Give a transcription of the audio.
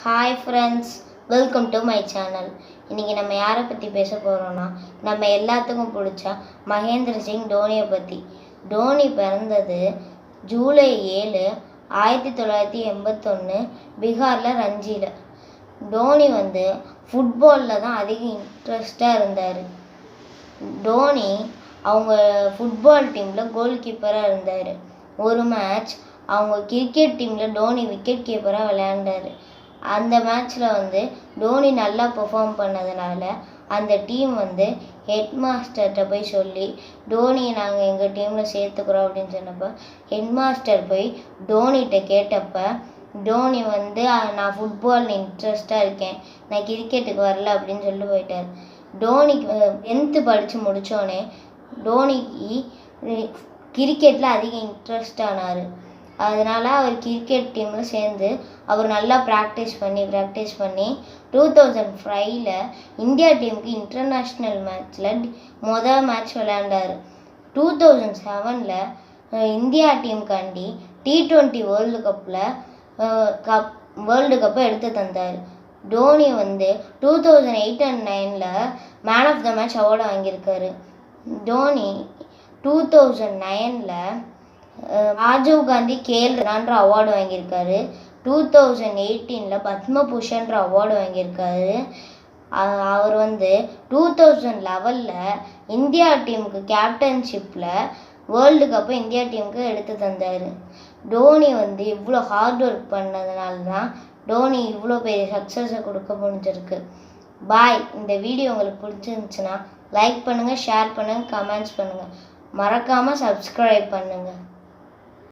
Hi friends, welcome to my channel. இன்றைக்கி நம்ம யாரை பற்றி பேச போகிறோன்னா, நம்ம எல்லாத்துக்கும் பிடிச்ச மகேந்திர சிங் தோனியை பற்றி. தோனி பிறந்தது ஜூலை 7, 1981 பீகாரில் ரஞ்சியில். தோனி ஃபுட்பாலில் தான் அதிக இன்ட்ரெஸ்டாக இருந்தார். தோனி அவங்க ஃபுட்பால் டீமில் கோல் கீப்பராக இருந்தார். ஒரு மேட்ச் அவங்க கிரிக்கெட் டீமில் தோனி விக்கெட் கீப்பராக விளையாண்டார். அந்த மேட்ச்சில் தோனி நல்லா பெர்ஃபார்ம் பண்ணதுனால அந்த டீம் ஹெட் மாஸ்டர்கிட்ட போய் சொல்லி, தோனியை நாங்கள் எங்கள் டீமில் சேர்த்துக்கிறோம் அப்படின்னு சொன்னப்போ, ஹெட் மாஸ்டர் போய் தோனிகிட்ட கேட்டப்போ, தோனி நான் ஃபுட்பாலில் இன்ட்ரெஸ்டாக இருக்கேன், நான் கிரிக்கெட்டுக்கு வரல அப்படின்னு சொல்லிட்டு போயிட்டார். தோனிக்கு 10th படித்து முடித்தோடனே தோனிக்கு கிரிக்கெட்டில் அதிக இன்ட்ரெஸ்ட் ஆனார். அதனால் அவர் கிரிக்கெட் டீமில் சேர்ந்து அவர் நல்லா ப்ராக்டிஸ் பண்ணி 2005 இந்தியா டீமுக்கு இன்டர்நேஷ்னல் மேட்ச்சில் மேட்ச் விளையாண்டார். 2007 இந்தியா டீமுக்காண்டி T20 வேர்ல்டு கப்பை எடுத்து தந்தார். Dhoni 2008 and 2009 man of the match award வாங்கியிருக்காரு. தோனி 2009 ராஜீவ் காந்தி கேல் ரத்னா அவார்டு வாங்கியிருக்காரு. 2018 பத்மபூஷன்ற அவார்டு வாங்கியிருக்காரு. அவர் 2011 இந்தியா டீமுக்கு கேப்டன்ஷிப்பில் வேர்ல்டு கப்பை இந்தியா டீமுக்கு எடுத்து தந்தார். தோனி இவ்வளோ ஹார்ட் ஒர்க் பண்ணதுனால தான் தோனி இவ்வளோ பெரிய சக்ஸஸை கொடுக்க முடிஞ்சிருக்கு. பாய். இந்த வீடியோ உங்களுக்கு பிடிச்சிருந்துச்சுன்னா லைக் பண்ணுங்கள், ஷேர் பண்ணுங்கள், கமெண்ட்ஸ் பண்ணுங்கள், மறக்காமல் சப்ஸ்கிரைப் பண்ணுங்கள்.